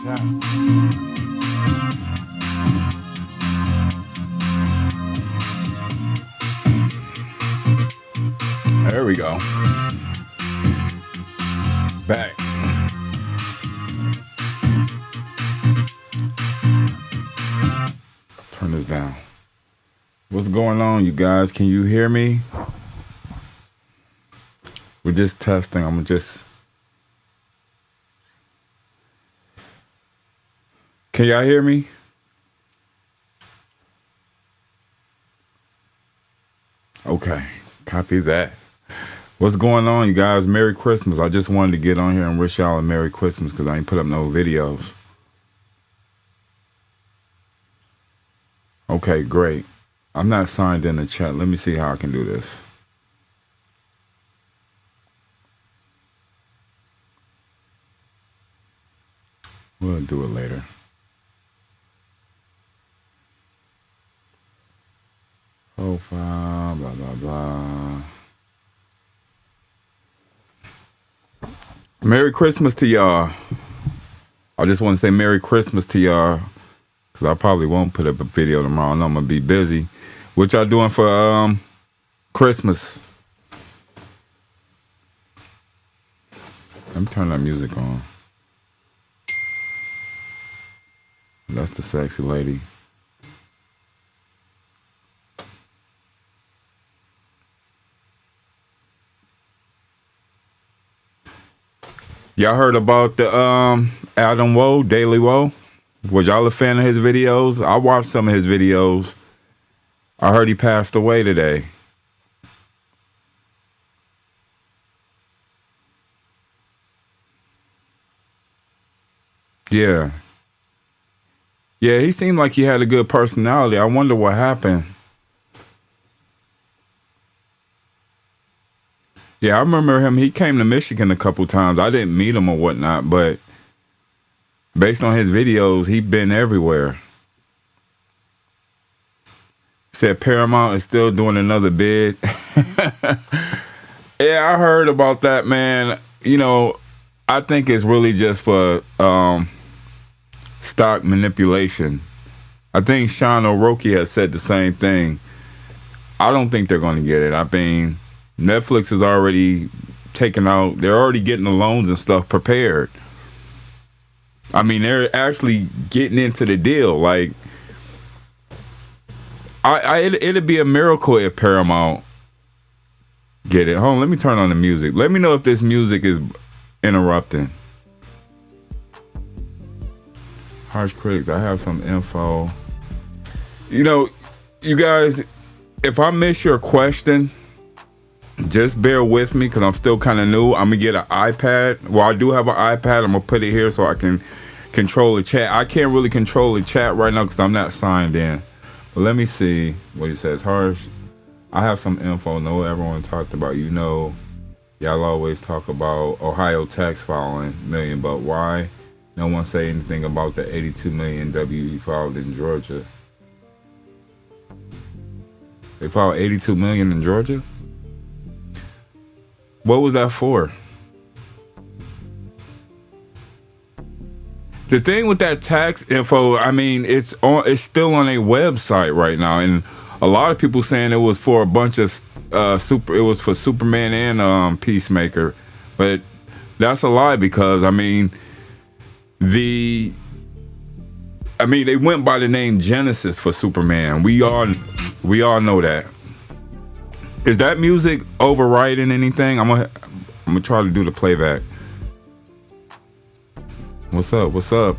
There we go. Back. Turn this down. What's going on, you guys? Can you hear me? We're just testing. I'm just... Can y'all hear me? Okay, copy that. What's going on, you guys? Merry Christmas. I just wanted to get on here and wish y'all a Merry Christmas because I ain't put up no videos. Okay, great. I'm not signed in the chat. Let me see how I can do this. We'll do it later. Profile, blah, blah, blah. Merry Christmas to y'all. I just want to say Merry Christmas to y'all because I probably won't put up a video tomorrow. I know I'm going to be busy. What y'all doing for Christmas? Let me turn that music on. That's the sexy lady. Y'all heard about the Adam Woe, Daily Woe? Was y'all a fan of his videos? I watched some of his videos. I heard he passed away today. Yeah. Yeah, he seemed like he had a good personality. I wonder what happened. Yeah, I remember him. He came to Michigan a couple times. I didn't meet him or whatnot, but based on his videos, he's been everywhere. Said Paramount is still doing another bid. Yeah, I heard about that, man. You know, I think it's really just for stock manipulation. I think Sean O'Rourke has said the same thing. I don't think they're going to get it. I mean, Netflix is already taking out, they're already getting the loans and stuff prepared. I mean, they're actually getting into the deal. Like, it'd be a miracle if Paramount get it. Hold on, let me turn on the music. Let me know if this music is interrupting. Harsh critics, I have some info. You know, you guys, if I miss your question, just bear with me because I'm still kind of new. I'm going to get an iPad. Well, I do have an iPad. I'm going to put it here so I can control the chat. I can't really control the chat right now because I'm not signed in. But let me see what he says. Harsh, I have some info. No, everyone talked about, you know, y'all always talk about Ohio tax filing million, but why no one say anything about the 82 million WE filed in Georgia? They filed 82 million in Georgia? What was that for? The thing with that tax info, I mean, it's still on a website right now, and a lot of people saying it was for a bunch of it was for Superman and Peacemaker, but that's a lie because I mean they went by the name Genesis for Superman. We all know that. Is that music overriding anything? I'm gonna try to do the playback. What's up? What's up?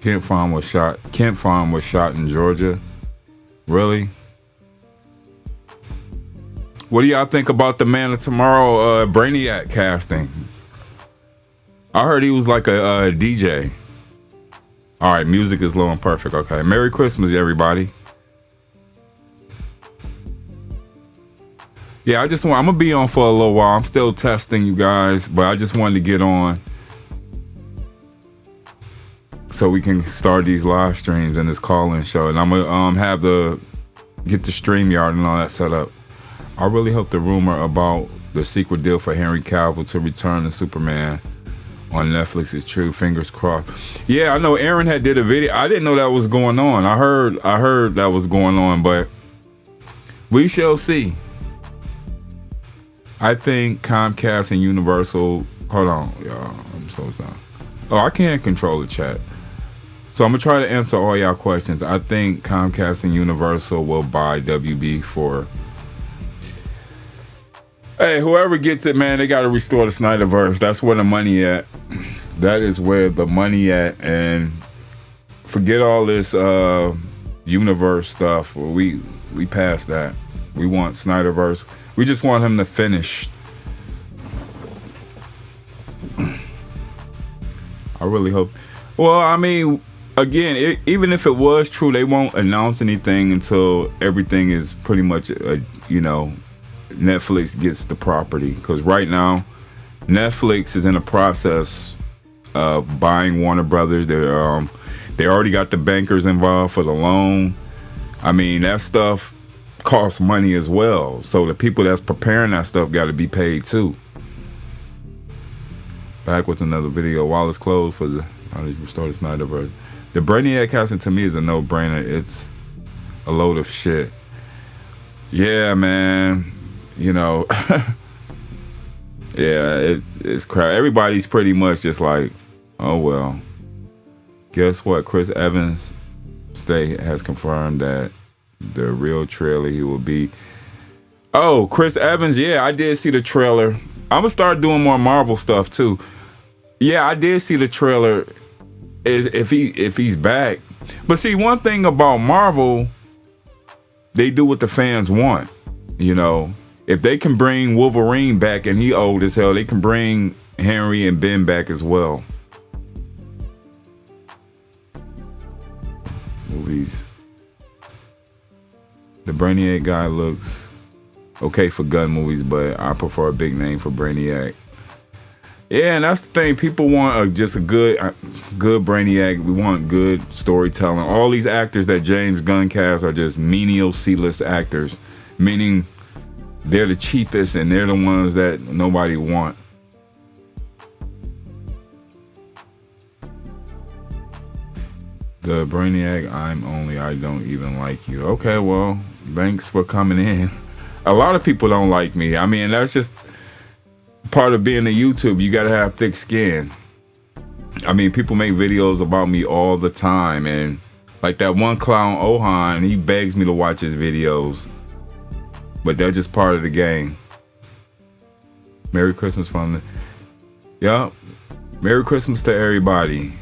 Kent Farm was shot in Georgia. Really? What do y'all think about the Man of Tomorrow Brainiac casting? I heard he was like a DJ. All right, music is low and perfect. Okay, Merry Christmas, everybody. Yeah, I'm gonna be on for a little while. I'm still testing, you guys, but I just wanted to get on so we can start these live streams and this call-in show. And I'm gonna get the StreamYard and all that set up. I really hope the rumor about the secret deal for Henry Cavill to return to Superman on Netflix is true. Fingers crossed. Yeah, I know Aaron had did a video. I didn't know that was going on. I heard that was going on, but we shall see. I think Comcast and Universal. Hold on, y'all. I'm so sorry. Oh, I can't control the chat. So I'm gonna try to answer all y'all questions. I think Comcast and Universal will buy WB for. Hey, whoever gets it, man, they gotta restore the Snyderverse. That's where the money at. That is where the money at, and forget all this universe stuff. We passed that. We want Snyderverse. We just want him to finish. I really hope. Well, I mean, again, even if it was true, they won't announce anything until everything is pretty much, Netflix gets the property. Because right now, Netflix is in the process of buying Warner Brothers. They already got the bankers involved for the loan. I mean, that stuff costs money as well. So the people that's preparing that stuff got to be paid too. Back with another video. While it's closed for the restore the Snyderverse. The Brainiac casting to me is a no-brainer. It's a load of shit. Yeah, man. Yeah, it's crap. Everybody's pretty much just like, oh well. Guess what? Chris Evans has confirmed that the real trailer he will be. Oh, Chris Evans. Yeah, I did see the trailer. I'm gonna start doing more Marvel stuff too. Yeah, I did see the trailer. If he's back, but see, one thing about Marvel, they do what the fans want. If they can bring Wolverine back and he old as hell, they can bring Henry and Ben back as well. Movies. The Brainiac guy looks okay for gun movies, but I prefer a big name for Brainiac. Yeah, and that's the thing. People want just a good Brainiac. We want good storytelling. All these actors that James Gunn cast are just menial C-list actors, meaning they're the cheapest and they're the ones that nobody want. The Brainiac, I don't even like you. Okay, well, thanks for coming in. A lot of people don't like me. I mean, that's just part of being a YouTube. You gotta have thick skin. I mean, people make videos about me all the time, and like that one clown Ohan, he begs me to watch his videos, but they're just part of the game. Merry Christmas from the... Yup. Merry Christmas to everybody,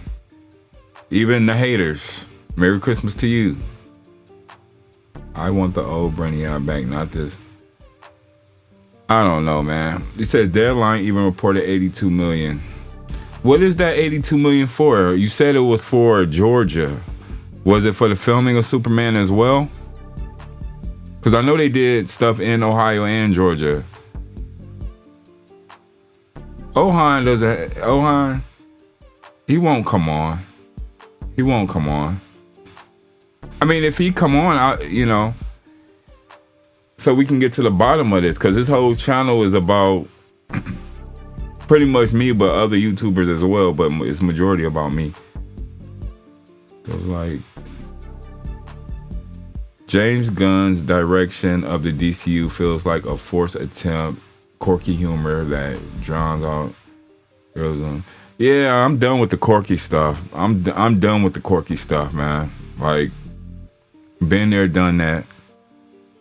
even the haters. Merry Christmas to you. I want the old Brainiac back, not this. I don't know, man. It says Deadline even reported 82 million. What is that 82 million for? You said it was for Georgia. Was it for the filming of Superman as well? Because I know they did stuff in Ohio and Georgia. Ohan, he won't come on. He won't come on. I mean, if he come on, so we can get to the bottom of this, because this whole channel is about pretty much me, but other YouTubers as well, but it's majority about me. So it's like James Gunn's direction of the DCU feels like a forced attempt, quirky humor that drowns out. Yeah, I'm done with the quirky stuff. I'm done with the quirky stuff, man. Like, been there, done that.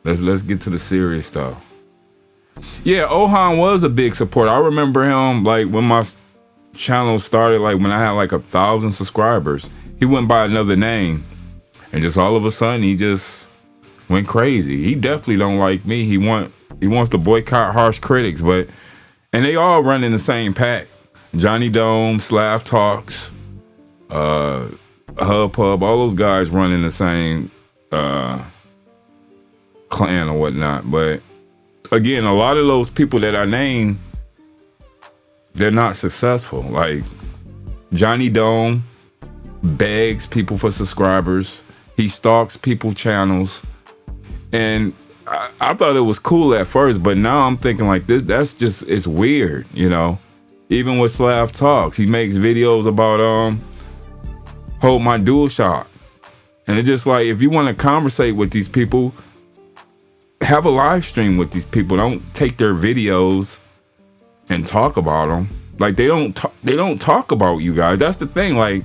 Let's get to the serious stuff. Yeah, Ohan was a big supporter. I remember him like when my channel started, like when I had like 1,000 subscribers. He went by another name, and just all of a sudden he just went crazy. He definitely don't like me. He wants to boycott Harsh Critics, and they all run in the same pack. Johnny Dome, Slav Talks, Hub Pub, all those guys run in the same clan or whatnot. But again, a lot of those people that I named, they're not successful. Like Johnny Dome begs people for subscribers. He stalks people's channels. And I thought it was cool at first, but now I'm thinking like this. That's just it's weird, you know. Even with Slav Talks, he makes videos about hold my dual shot, and it's just like if you want to conversate with these people, have a live stream with these people. Don't take their videos and talk about them. Like they don't talk about you guys. That's the thing. Like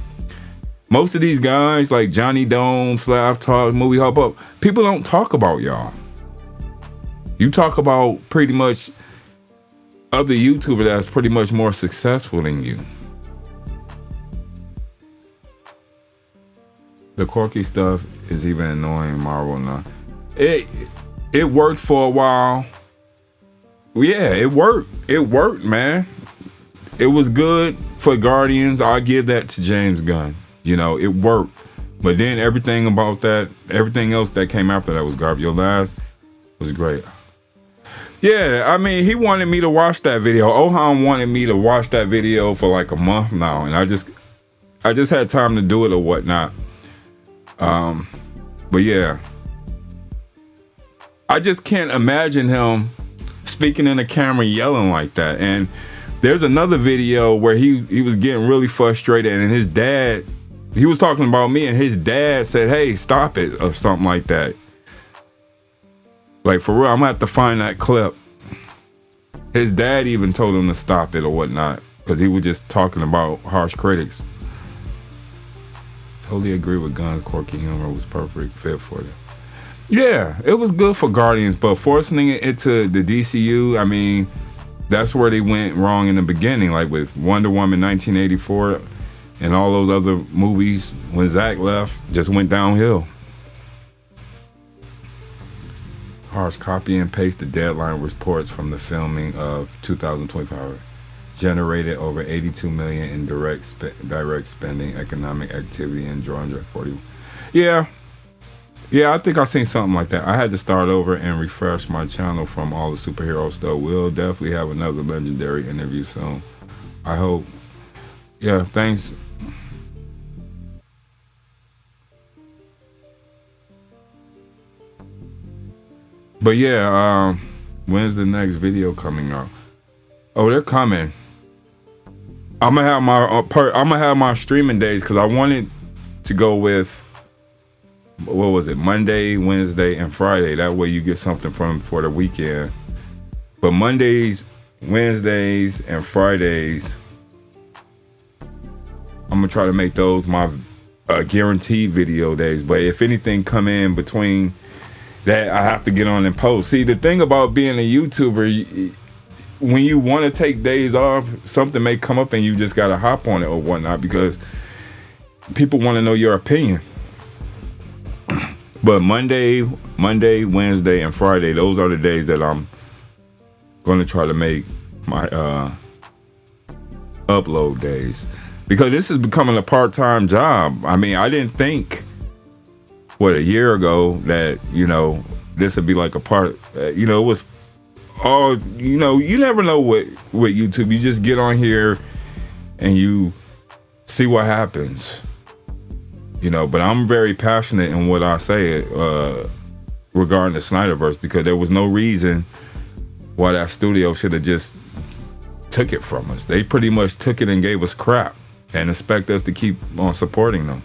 most of these guys, like Johnny Dome, Slav Talk, Movie Hop Up, people don't talk about y'all. You talk about pretty much other YouTuber that's pretty much more successful than you. The quirky stuff is even annoying Marvel now. It worked for a while. Yeah, it worked. It worked, man. It was good for Guardians. I'll give that to James Gunn. You know, it worked. But then everything else that came after that was garbage. Your last was great. Yeah, I mean, he wanted me to watch that video. Ohan wanted me to watch that video for like a month now, and I just had time to do it or whatnot. But yeah, I just can't imagine him speaking in the camera yelling like that. And there's another video where he was getting really frustrated, and his dad, he was talking about me, and his dad said, "Hey, stop it," or something like that. Like, for real, I'm gonna have to find that clip. His dad even told him to stop it or whatnot, because he was just talking about harsh critics. Totally agree with Gunn's quirky humor was perfect fit for it. Yeah, it was good for Guardians, but forcing it into the DCU, I mean, that's where they went wrong in the beginning, like with Wonder Woman 1984 and all those other movies. When Zack left, just went downhill. Harsh copy and paste the deadline reports from the filming of 2025 generated over 82 million in direct spending, economic activity in Georgia. 40. Yeah, I think I seen something like that. I had to start over and refresh my channel from all the superhero stuff. We'll definitely have another legendary interview soon. I hope. Yeah, thanks. But yeah, when's the next video coming out? Oh, they're coming. I'm gonna have my streaming days because I wanted to go with, what was it, Monday, Wednesday, and Friday. That way you get something for the weekend. But Mondays, Wednesdays, and Fridays, I'm gonna try to make those my guaranteed video days. But if anything come in between that, I have to get on and post. See, the thing about being a YouTuber, when you want to take days off, something may come up and you just gotta hop on it or whatnot because people want to know your opinion. But Monday, Wednesday, and Friday, those are the days that I'm gonna try to make my upload days, because this is becoming a part-time job. I mean, I didn't think a year ago that, you know, this would be like a part, you know, it was all, you know, you never know with YouTube. You just get on here and you see what happens, you know. But I'm very passionate in what I say regarding the Snyderverse, because there was no reason why that studio should have just took it from us. They pretty much took it and gave us crap and expect us to keep on supporting them.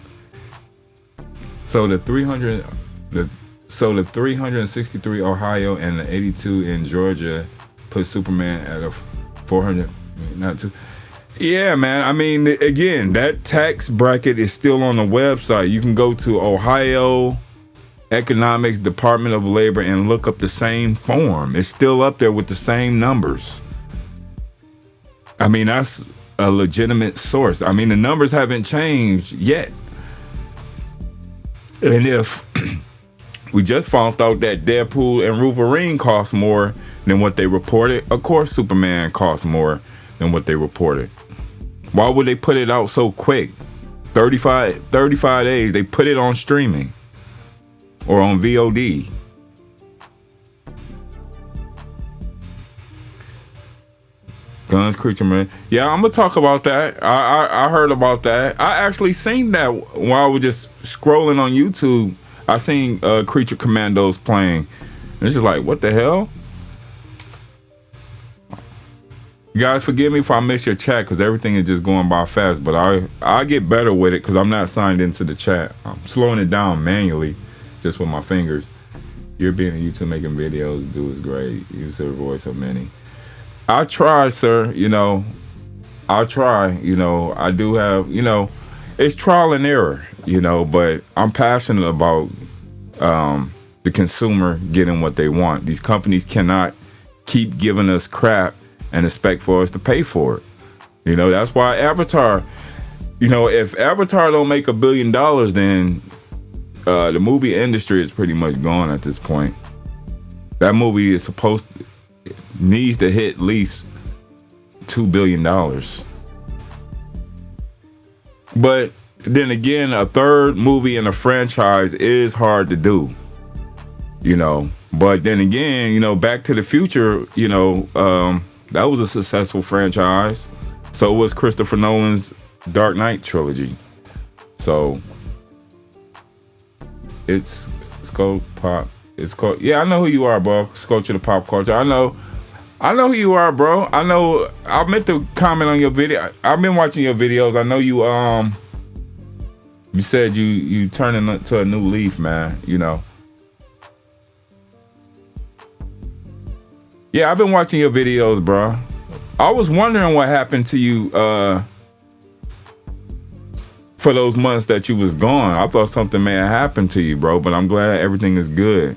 So the 363 Ohio and the 82 in Georgia put Superman at a 400, not two. Yeah, man. I mean, again, that tax bracket is still on the website. You can go to Ohio Economics Department of Labor and look up the same form. It's still up there with the same numbers. I mean, that's a legitimate source. I mean, the numbers haven't changed yet. And if we just found out that Deadpool and Wolverine cost more than what they reported, of course Superman costs more than what they reported. Why would they put it out so quick? 35 days, they put it on streaming or on VOD. Guns, Creature Man. Yeah, I'm gonna talk about that. I heard about that. I actually seen that while I was just scrolling on YouTube. I seen Creature Commandos playing. And it's just like, what the hell? You guys forgive me if I miss your chat because everything is just going by fast, but I get better with it because I'm not signed into the chat. I'm slowing it down manually just with my fingers. You're being a YouTube making videos, dude is great. Use the voice of many. I try, sir, you know. I try, you know. I do have, you know, it's trial and error, you know, but I'm passionate about the consumer getting what they want. These companies cannot keep giving us crap and expect for us to pay for it. You know, that's why Avatar, you know, if Avatar don't make $1 billion, then the movie industry is pretty much gone at this point. That movie is needs to hit at least $2 billion. But then again, a third movie in a franchise is hard to do, you know. But then again, you know, Back to the Future, you know, that was a successful franchise. So was Christopher Nolan's Dark Knight trilogy. So it's Scope Pop. It's called, yeah, I know who you are, bro. Sculpture the Pop Culture. I know who you are, bro. I know. I meant to comment on your video. I've been watching your videos. I know you. You said you turning into a new leaf, man. You know. Yeah, I've been watching your videos, bro. I was wondering what happened to you for those months that you was gone. I thought something may have happened to you, bro. But I'm glad everything is good.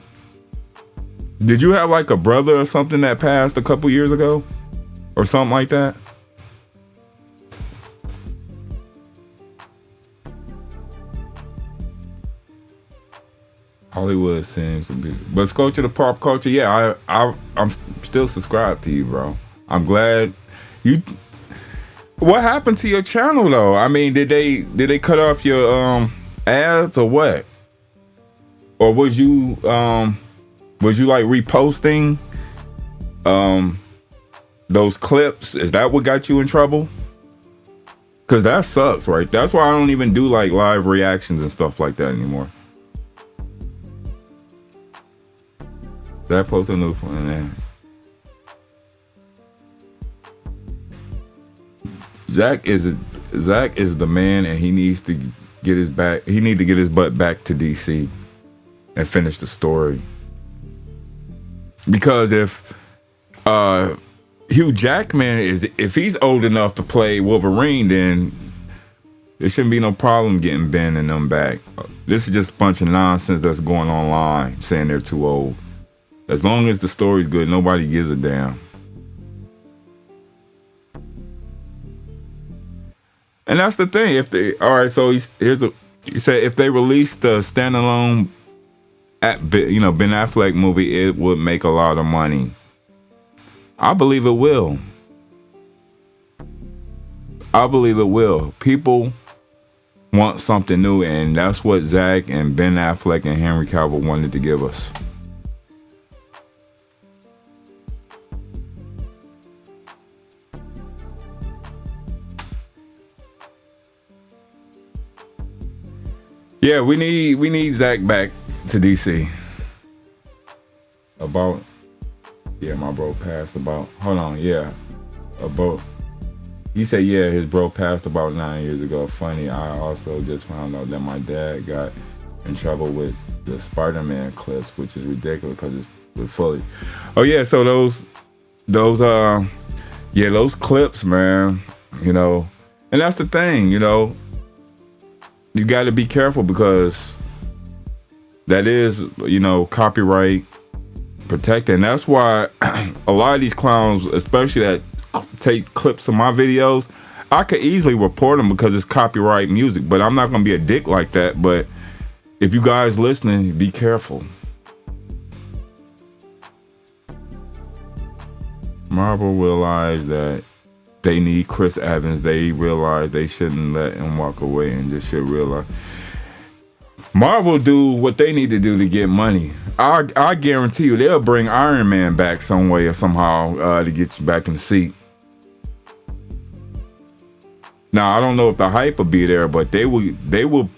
Did you have like a brother or something that passed a couple years ago? Or something like that? Hollywood seems to be. But Sculpture the Pop Culture, yeah, I'm still subscribed to you, bro. I'm glad you. What happened to your channel though? I mean, did they cut off your ads or what? Or was you like reposting those clips? Is that what got you in trouble? Cause that sucks, right? That's why I don't even do like live reactions and stuff like that anymore. That post a new one, man. Zach is the man, and he needs to get his back. He need to get his butt back to DC and finish the story. Because if Hugh Jackman if he's old enough to play Wolverine, then there shouldn't be no problem getting Ben and them back. This is just a bunch of nonsense that's going online saying they're too old. As long as the story's good, nobody gives a damn. And that's the thing. If they, all right, so you said if they released the standalone Ben Affleck movie, it would make a lot of money. I believe it will. I believe it will. People want something new, and that's what Zach and Ben Affleck and Henry Cavill wanted to give us. Yeah, we need Zach back to DC. About, yeah, my bro passed about, hold on, yeah. He said, yeah, his bro passed about 9 years ago. Funny, I also just found out that my dad got in trouble with the Spider-Man clips, which is ridiculous because it's with fully. Oh yeah, so those clips, man, you know, and that's the thing, you know. You got to be careful because that is, you know, copyright protected. And that's why a lot of these clowns, especially that take clips of my videos, I could easily report them because it's copyright music. But I'm not going to be a dick like that. But if you guys listening, be careful. Marvel realized that they need Chris Evans. They realize they shouldn't let him walk away and just should realize. Marvel do what they need to do to get money. I guarantee you they'll bring Iron Man back some way or somehow to get you back in the seat. Now, I don't know if the hype will be there, but they will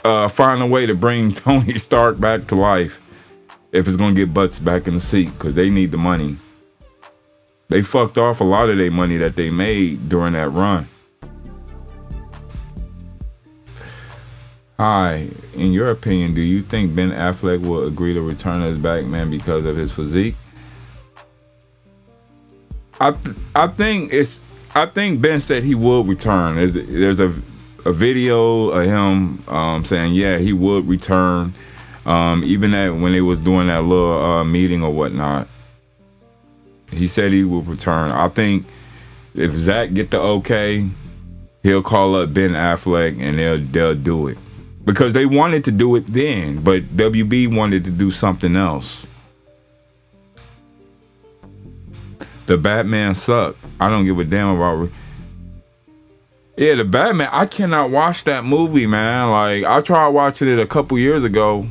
find a way to bring Tony Stark back to life if it's gonna get butts back in the seat, because they need the money. They fucked off a lot of their money that they made during that run. Hi, in your opinion, do you think Ben Affleck will agree to return as Batman because of his physique? I think Ben said he would return. There's a video of him saying he would return. Even that when they was doing that little meeting or whatnot, he said he would return. I think if Zach get the okay, he'll call up Ben Affleck and they'll do it, because they wanted to do it then, but WB wanted to do something else. The Batman sucked. I don't give a damn about. Yeah, the Batman. I cannot watch that movie, man. Like, I tried watching it a couple years ago.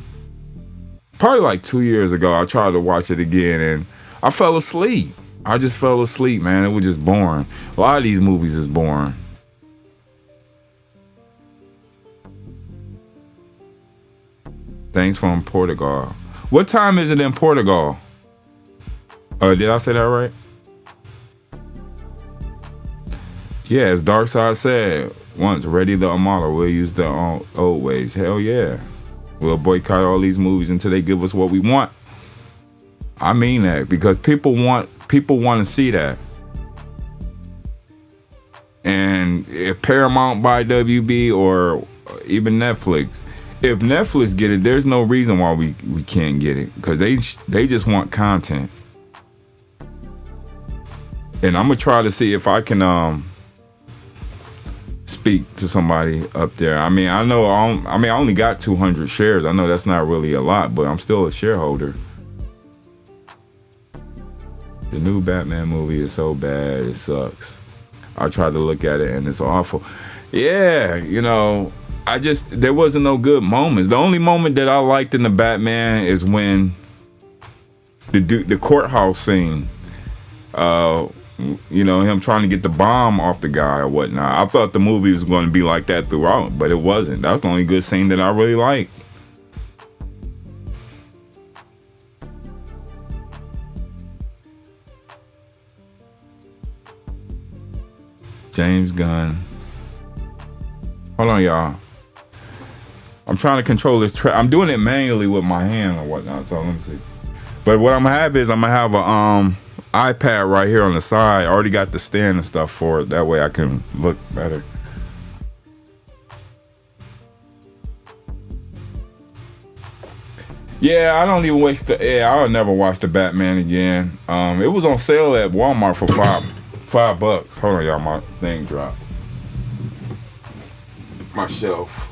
Probably like 2 years ago, I tried to watch it again and I fell asleep. I just fell asleep, man. It was just boring. A lot of these movies is boring. Thanks from Portugal. What time is it in Portugal? Did I say that right? Yeah, as Darkseid said once, ready the Amala, we'll use the old ways. Hell yeah. We'll boycott all these movies until they give us what we want. I mean that, because people want to see that. And if Paramount buy WB or even Netflix, if Netflix get it, there's no reason why we can't get it, because they just want content. And I'm gonna try to see if I can speak to somebody up there. I mean, I only got 200 shares. I know that's not really a lot, but I'm still a shareholder. The new Batman movie is so bad, it sucks. I tried to look at it and it's awful. Yeah, there wasn't no good moments. The only moment that I liked in the Batman is when the courthouse scene, him trying to get the bomb off the guy or whatnot. I thought the movie was going to be like that throughout, but it wasn't. That's the only good scene that I really liked. James Gunn. Hold on, y'all. I'm trying to control this track. I'm doing it manually with my hand or whatnot, so let me see. But what I'm gonna have is I'm gonna have a iPad right here on the side. I already got the stand and stuff for it. That way I can look better. Yeah, I don't even waste I'll never watch the Batman again. It was on sale at Walmart for $5. Hold on, y'all, my thing dropped. My shelf.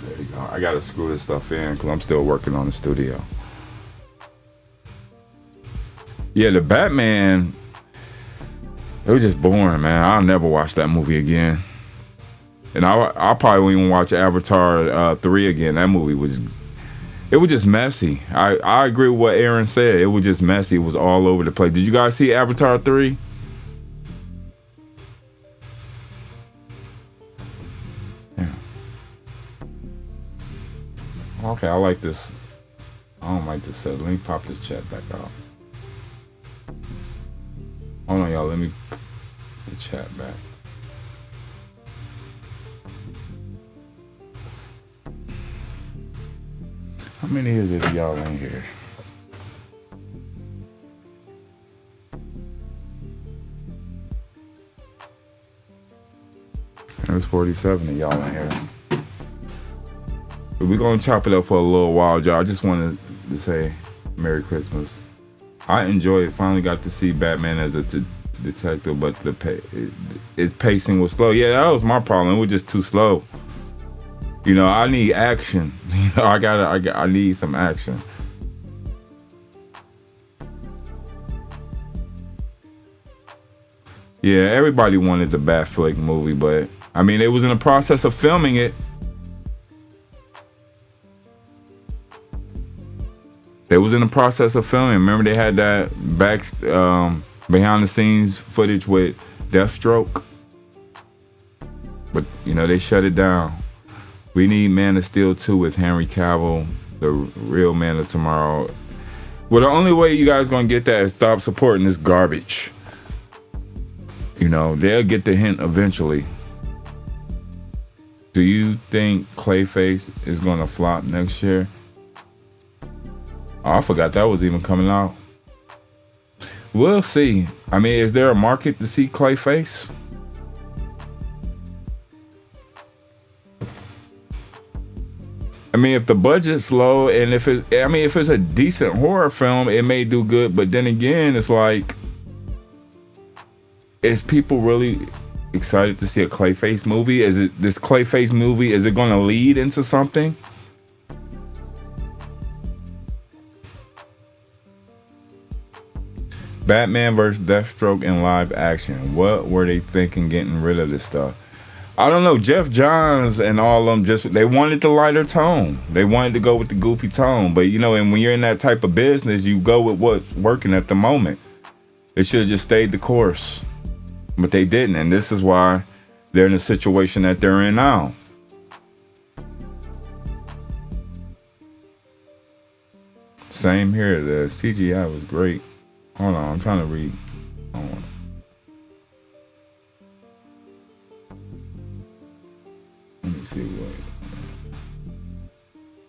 There you go. I gotta screw this stuff in because I'm still working on the studio. Yeah, the Batman, it was just boring, man. I'll never watch that movie again. And I probably won't even watch Avatar 3 again. That movie was just messy. I agree with what Aaron said. It was just messy. It was all over the place. Did you guys see Avatar 3? Yeah. Okay, I like this. I don't like this set. Let me pop this chat back out. Hold on, y'all. Let me put the chat back. How many is it of y'all in here? There's 47 of y'all in here. But we're going to chop it up for a little while, y'all. I just wanted to say Merry Christmas. I enjoyed it. Finally got to see Batman as a detective, but its pacing was slow. Yeah, that was my problem. It was just too slow. I need action. I need some action. Yeah, everybody wanted the Batfleck movie, but I mean, it was in the process of filming it. They was in the process of filming. Remember, they had that behind the scenes footage with Deathstroke, but they shut it down. We need Man of Steel 2 with Henry Cavill The real Man of Tomorrow. Well, the only way you guys gonna get that is stop supporting this garbage. You know, they'll get the hint eventually. Do you think Clayface is gonna flop next year? Oh, I forgot that was even coming out. We'll see. I mean, is there a market to see Clayface? I mean, if the budget's low and if it's a decent horror film, it may do good. But then again, it's like, is people really excited to see a Clayface movie? Is it this Clayface movie? Is it going to lead into something? Batman vs. Deathstroke in live action. What were they thinking getting rid of this stuff? I don't know. Jeff Johns and all of them they wanted the lighter tone. They wanted to go with the goofy tone. But, you know, and when you're in that type of business, you go with what's working at the moment. They should have just stayed the course. But they didn't. And this is why they're in the situation that they're in now. Same here. The CGI was great. Hold on. I'm trying to read. Let me see what.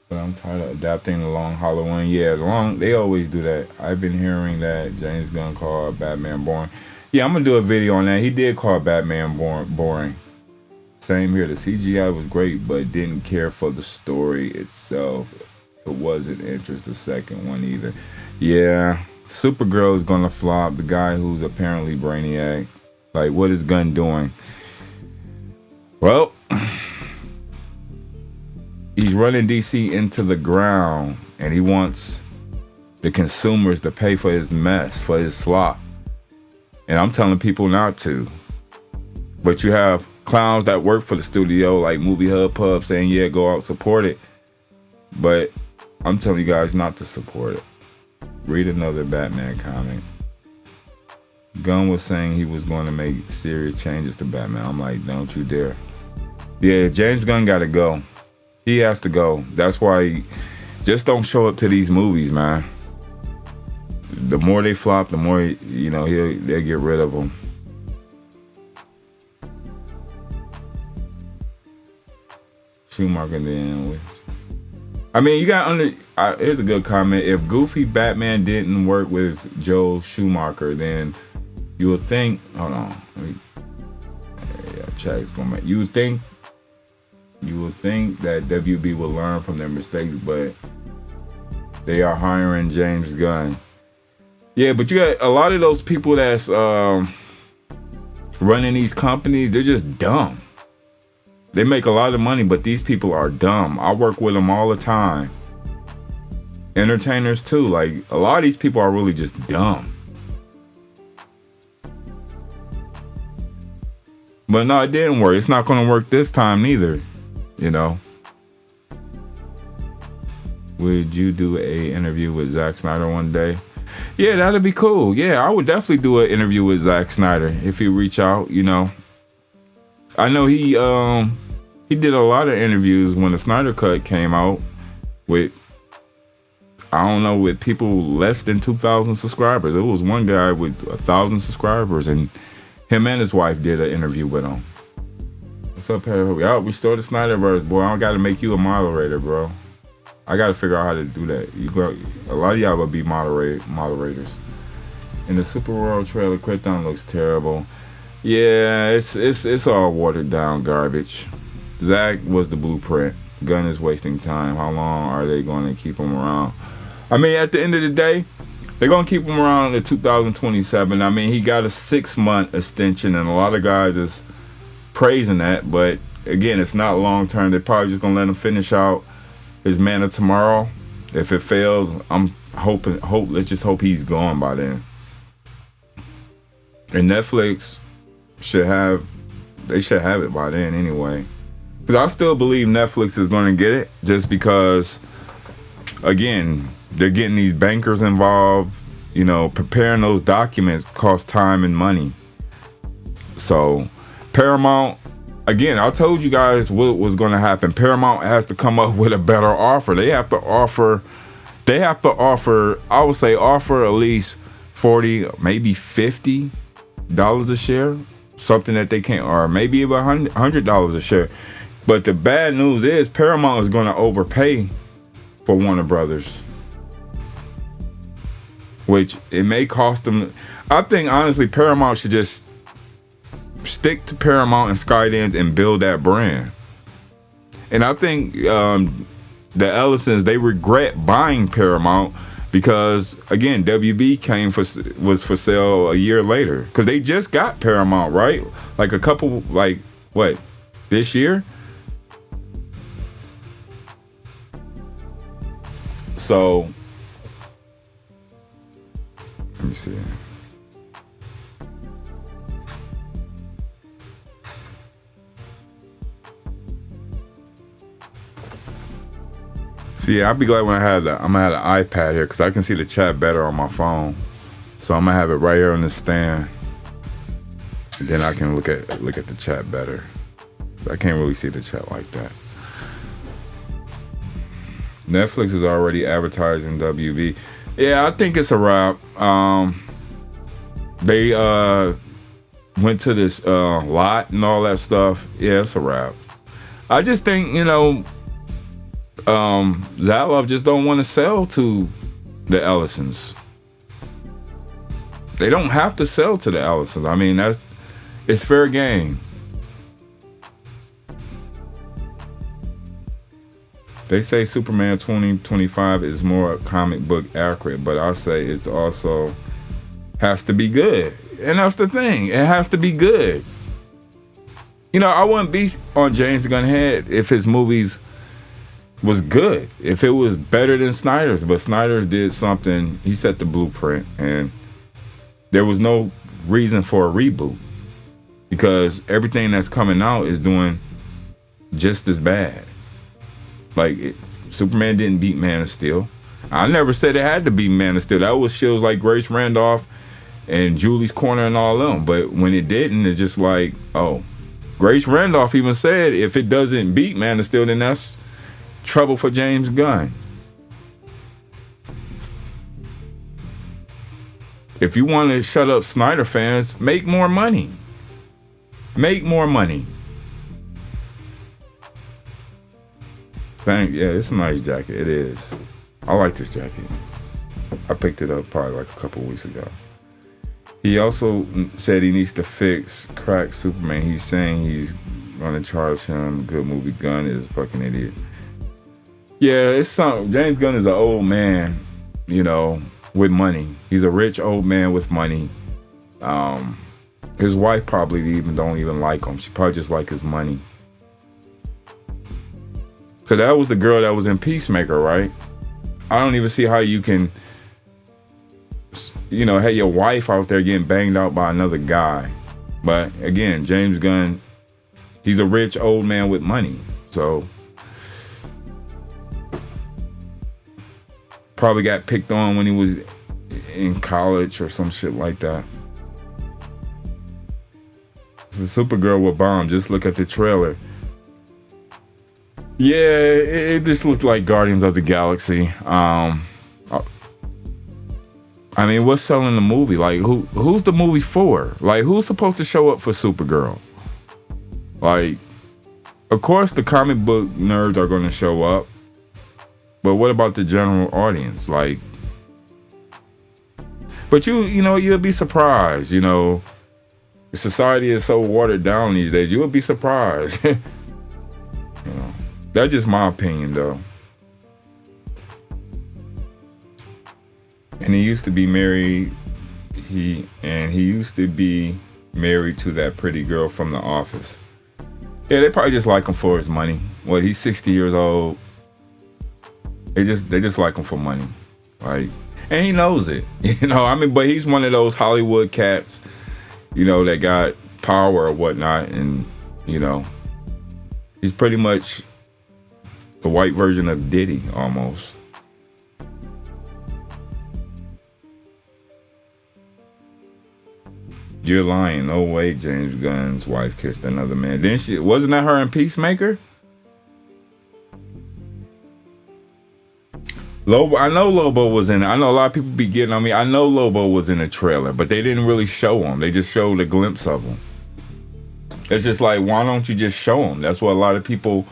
But I'm tired of adapting the long Halloween. Yeah, they always do that. I've been hearing that James Gunn called Batman boring. Yeah, I'm gonna do a video on that. He did call Batman boring. Same here. The CGI was great, but didn't care for the story itself. It wasn't interest the second one either. Yeah, Supergirl is gonna flop. The guy who's apparently Brainiac. Like, what is Gunn doing? Well, he's running DC into the ground, and he wants the consumers to pay for his mess, for his slop. And I'm telling people not to. But you have clowns that work for the studio, like Movie Hub Pub, saying, yeah, go out, support it. But I'm telling you guys not to support it. Read another Batman comic. Gunn was saying he was going to make serious changes to Batman. I'm like, don't you dare. Yeah, James Gunn got to go. He has to go. That's why just don't show up to these movies, man. The more they flop, the more, you know, they'll get rid of them. Schumacher then. I mean, you got here's a good comment. If Goofy Batman didn't work with Joel Schumacher, then you would think, hold on. Check format. You would think that WB would learn from their mistakes, but they are hiring James Gunn. Yeah, but you got a lot of those people that's running these companies, they're just dumb. They make a lot of money, but these people are dumb. I work with them all the time. Entertainers too. Like, a lot of these people are really just dumb. But no, it didn't work. It's not going to work this time neither. You know. Would you do a interview with Zack Snyder one day? Yeah, that'd be cool. Yeah, I would definitely do an interview with Zack Snyder if he reach out, you know. I know he did a lot of interviews when the Snyder Cut came out with, I don't know, with people less than 2,000 subscribers. It was one guy with 1,000 subscribers, and him and his wife did an interview with him. What's up, Harry? Oh, we started Snyderverse, boy. I got to make you a moderator, bro. I got to figure out how to do that. A lot of y'all will be moderators. And the Super World trailer, Krypton looks terrible. Yeah, it's all watered down garbage. Zack was the blueprint. Gunn is wasting time. How long are they going to keep him around? I mean, at the end of the day, they're going to keep him around to 2027. I mean, he got a 6-month extension, and a lot of guys is praising that. But again, it's not long term. They're probably just going to let him finish out his Man of Tomorrow. If it fails, let's just hope he's gone by then. And Netflix should have it by then anyway. Because I still believe Netflix is going to get it, just because, again, they're getting these bankers involved. You know, preparing those documents costs time and money. So Paramount, Again, I told you guys what was going to happen. Paramount has to come up with a better offer. They have to offer. I would say offer at least 40, maybe $50 a share, something that they can't, or maybe even $100 a share. But the bad news is Paramount is going to overpay for Warner Brothers, which it may cost them. I think honestly, Paramount should just stick to Paramount and Skydance and build that brand. And I think the Ellisons, they regret buying Paramount because, again, WB was for sale a year later, because they just got Paramount, right? Like a couple, like what, this year? So let me see. See, I'll be glad when I'm gonna have an iPad here, because I can see the chat better on my phone. So I'm gonna have it right here on the stand, and then I can look at the chat better. I can't really see the chat like that. Netflix is already advertising WB. Yeah, I think it's a wrap. They went to this lot and all that stuff. Yeah, it's a wrap. I just think, Zaslav just don't want to sell to the Ellisons. They don't have to sell to the Ellisons. I mean, it's fair game. They say Superman 2025 is more comic book accurate, but I say it's also has to be good. And that's the thing. It has to be good. I wouldn't be on James Gunn head if his movies was good, if it was better than Snyder's. But Snyder did something. He set the blueprint, and there was no reason for a reboot, because everything that's coming out is doing just as bad. Like, Superman didn't beat Man of Steel. I never said it had to be Man of Steel. That was shows like Grace Randolph and Julie's Corner and all them. But when it didn't, it's just like, oh. Grace Randolph even said if it doesn't beat Man of Steel, then that's trouble for James Gunn. If you want to shut up Snyder fans, make more money. Make more money. Yeah, it's a nice jacket. It is. I like this jacket. I picked it up probably like a couple weeks ago. He also said he needs to fix crack Superman. He's saying he's going to charge him. Good movie. Gunn is a fucking idiot. Yeah, it's something. James Gunn is an old man, with money. He's a rich old man with money. His wife probably don't even like him. She probably just like his money. Because that was the girl that was in Peacemaker, right? I don't even see how you can, have your wife out there getting banged out by another guy. But again, James Gunn, he's a rich old man with money. So probably got picked on when he was in college or some shit like that. It's a Supergirl with bomb. Just look at the trailer. Yeah, it just looked like Guardians of the Galaxy. I mean, what's selling the movie? Like, who's the movie for? Like, who's supposed to show up for Supergirl? Like, of course, the comic book nerds are going to show up, but what about the general audience? Like, but you'll be surprised. Society is so watered down these days. You'll be surprised. That's just my opinion, though. And he used to be married. He used to be married to that pretty girl from The Office. Yeah, they probably just like him for his money. Well, he's 60 years old. They just like him for money, like, and he knows it. But he's one of those Hollywood cats, that got power or whatnot, and he's pretty much the white version of Diddy, almost. You're lying. No way James Gunn's wife kissed another man. Then she wasn't that her in Peacemaker? Lobo, I know Lobo was in it. I know a lot of people be getting on me. I know Lobo was in the trailer, but they didn't really show him. They just showed a glimpse of him. It's just like, why don't you just show him? That's what a lot of people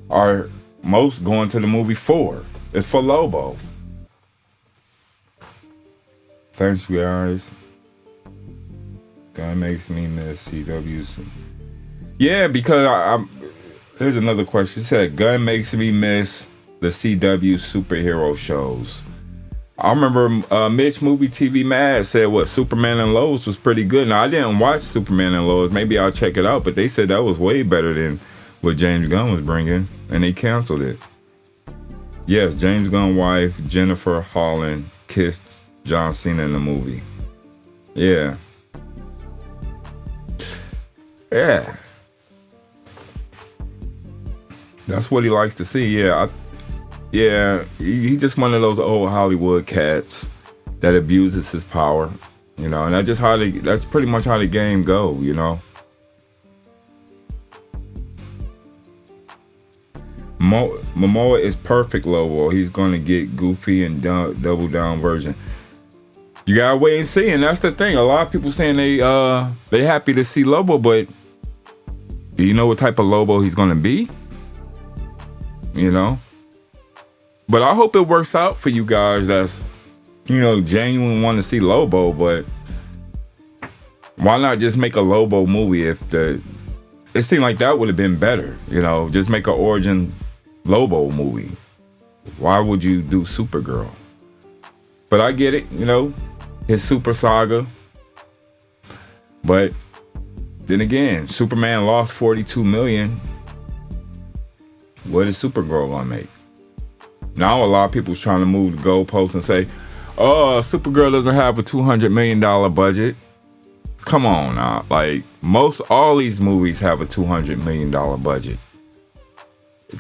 are most going to the movie for. It's for Lobo. Thanks, you guys. That makes me miss CW's. Yeah, because I'm. Here's another question. It said, Gun makes me miss the CW superhero shows. I remember Mitch Movie TV Mad said what Superman and Lois was pretty good. Now I didn't watch Superman and Lois. Maybe I'll check it out. But they said that was way better than what James Gunn was bringing, and they canceled it. Yes, James Gunn's wife Jennifer Holland kissed John Cena in the movie. Yeah. Yeah. That's what he likes to see. Yeah. Yeah, he's just one of those old Hollywood cats that abuses his power, you know, and that's pretty much how the game go, you know. Momoa is perfect, Lobo. He's going to get goofy and double down version. You gotta wait and see, and that's the thing. A lot of people saying they happy to see Lobo, but do you know what type of Lobo he's going to be? You know. But I hope it works out for you guys that's, you know, genuine want to see Lobo, but why not just make a Lobo movie it seemed like that would have been better, you know, just make an origin Lobo movie. Why would you do Supergirl? But I get it, you know, his super saga. But then again, Superman lost $42 million. What is Supergirl gonna make? Now a lot of people's trying to move the goalposts and say, oh, Supergirl doesn't have a $200 million budget. Come on now. Like, all these movies have a $200 million budget.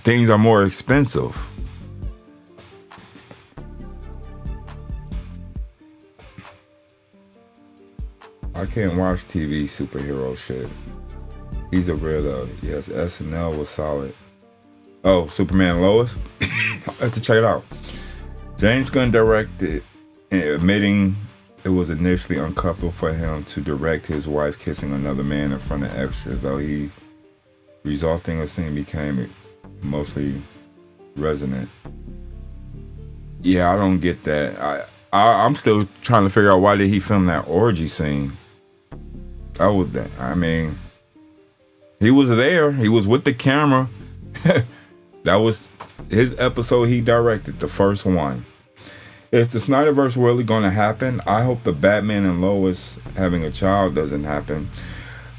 Things are more expensive. I can't watch TV superhero shit. He's a weirdo. Yes, SNL was solid. Oh, Superman and Lois? I have to check it out. James Gunn directed, admitting it was initially uncomfortable for him to direct his wife kissing another man in front of extras, though he resulting scene became mostly resonant. Yeah, I don't get that. I'm still trying to figure out why did he film that orgy scene. That was that. I mean, he was there. He was with the camera. That was his episode he directed, the first one. Is the Snyderverse really going to happen? I hope the Batman and Lois having a child doesn't happen.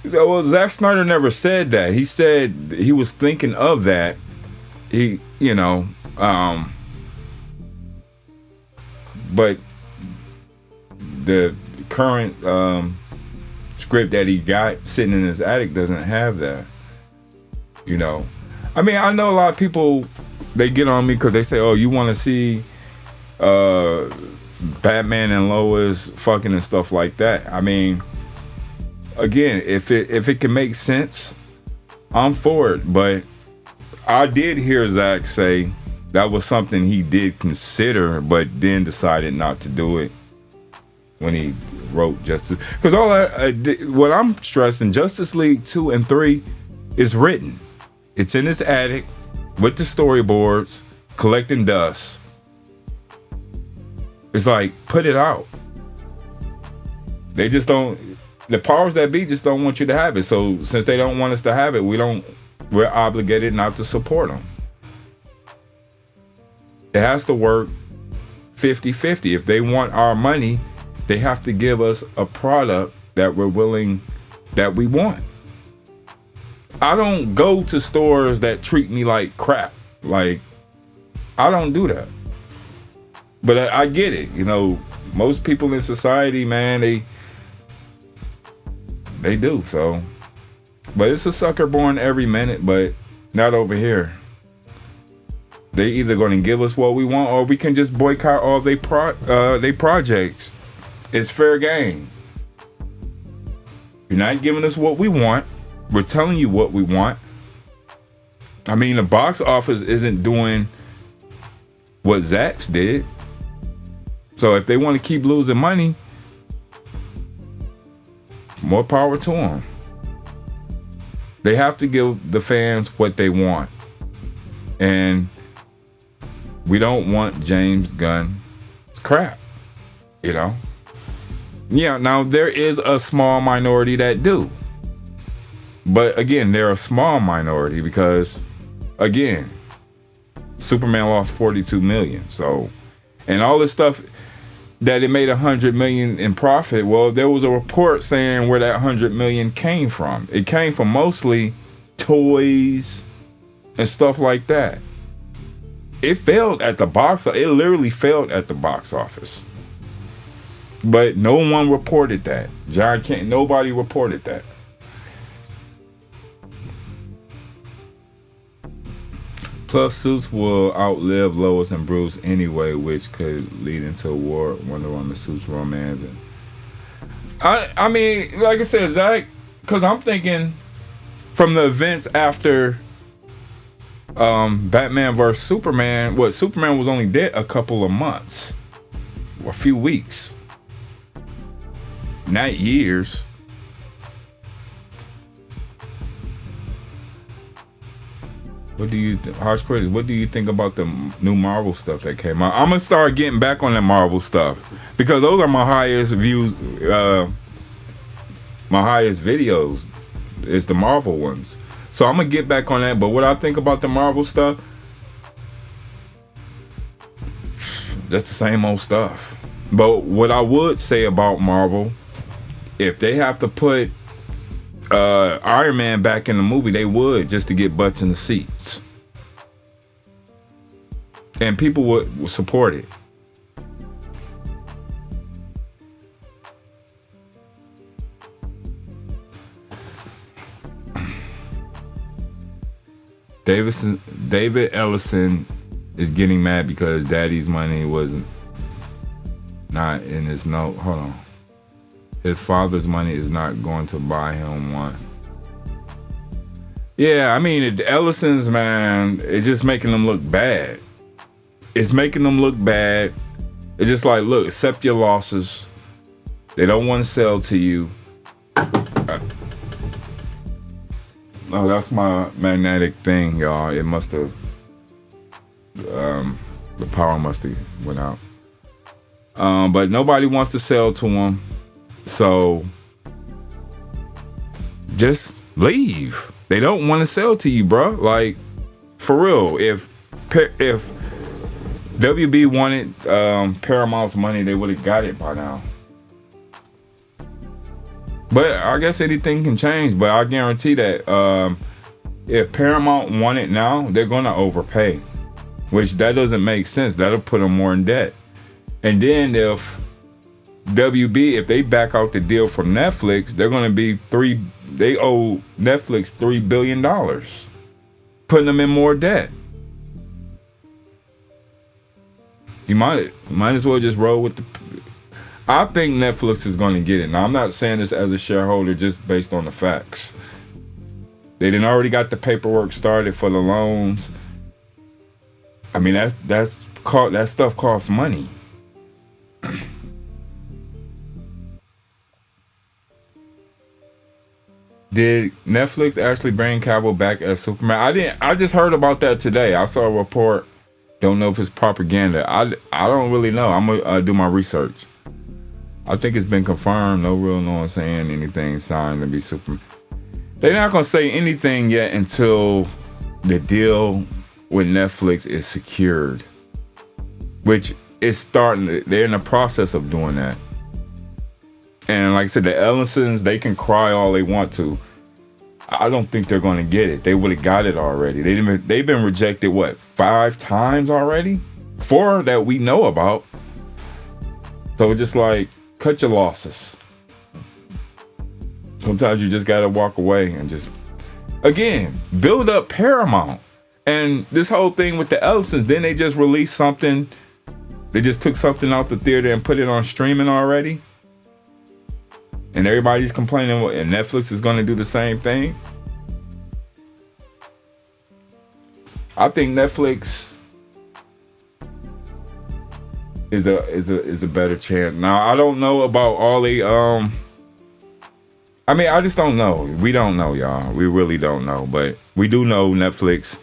Well, Zack Snyder never said that. He said he was thinking of that. He, you know, but the current script that he got sitting in his attic doesn't have that. You know, I mean, I know a lot of people, they get on me because they say, oh, you want to see Batman and Lois fucking and stuff like that. I mean, again, if it can make sense, I'm for it. But I did hear Zach say that was something he did consider, but then decided not to do it when he wrote Justice. Because what I'm stressing, Justice League 2 and 3 is written. It's in his attic with the storyboards, collecting dust. It's like, put it out. They just don't, the powers that be just don't want you to have it. So since they don't want us to have it, we're obligated not to support them. It has to work 50-50. If they want our money, they have to give us a product that we want. I don't go to stores that treat me like crap. Like, I don't do that. But I get it. You know, most people in society, man, they do. So, but it's a sucker born every minute, but not over here. They either going to give us what we want, or we can just boycott all they projects. It's fair game. You're not giving us what we want. We're telling you what we want. I mean, the box office isn't doing what Zach's did. So if they want to keep losing money, more power to them. They have to give the fans what they want. And we don't want James Gunn's crap, you know? Yeah, now there is a small minority that do. But again, they're a small minority because, again, Superman lost 42 million. So, and all this stuff that it made 100 million in profit. Well, there was a report saying where that 100 million came from. It came from mostly toys and stuff like that. It failed at the box. It literally failed at the box office. But no one reported that. Nobody reported that. Plus, Suits will outlive Lois and Bruce anyway, which could lead into a war. Wonder Woman Suits romance. And I mean, like I said, Zach, because I'm thinking from the events after Batman vs Superman. Superman was only dead a couple of months, a few weeks, not years. What do you, Harsh Critics, what do you think about the new Marvel stuff that came out? I'm gonna start getting back on the Marvel stuff because those are my highest views, my highest videos is the Marvel ones. So I'm gonna get back on that. But what I think about the Marvel stuff, that's the same old stuff. But what I would say about Marvel, if they have to put Iron Man back in the movie, they would, just to get butts in the seats, and people would support it. David Ellison is getting mad because Daddy's money wasn't not in his note. Hold on. His father's money is not going to buy him one. Yeah, I mean, the Ellisons, man, it's just making them look bad. It's making them look bad. It's just like, look, accept your losses. They don't want to sell to you. Oh, that's my magnetic thing, y'all. It must have, the power must have went out. But nobody wants to sell to them. So just leave. They don't want to sell to you, bro. Like, for real. If WB wanted Paramount's money, they would have got it by now. But I guess anything can change. But I guarantee that if Paramount want it now, they're gonna overpay, which that doesn't make sense. That'll put them more in debt. And then if WB, if they back out the deal from Netflix, they're going to be they owe Netflix $3 billion, putting them in more debt. You might as well just roll with the. I think Netflix is going to get it. Now, I'm not saying this as a shareholder, just based on the facts. They done already got the paperwork started for the loans. I mean, that stuff costs money. Did Netflix actually bring Cavill back as Superman? I just heard about that today. I saw a report. Don't know if it's propaganda. I don't really know. I'm gonna do my research. I think it's been confirmed. No one saying anything signed to be Superman. They're not gonna say anything yet until the deal with Netflix is secured, which is starting. They're in the process of doing that. And like I said, the Ellisons, they can cry all they want to. I don't think they're going to get it. They would have got it already. They've been rejected, 5 times already? 4 that we know about. So just like, cut your losses. Sometimes you just got to walk away and just, again, build up Paramount. And this whole thing with the Ellisons, then they just released something. They just took something out the theater and put it on streaming already. and everybody's complaining, and Netflix is going to do the same thing. I think Netflix is a better chance. Now I don't know about all the I mean, I just don't know. We don't know, y'all. We really don't know, but we do know Netflix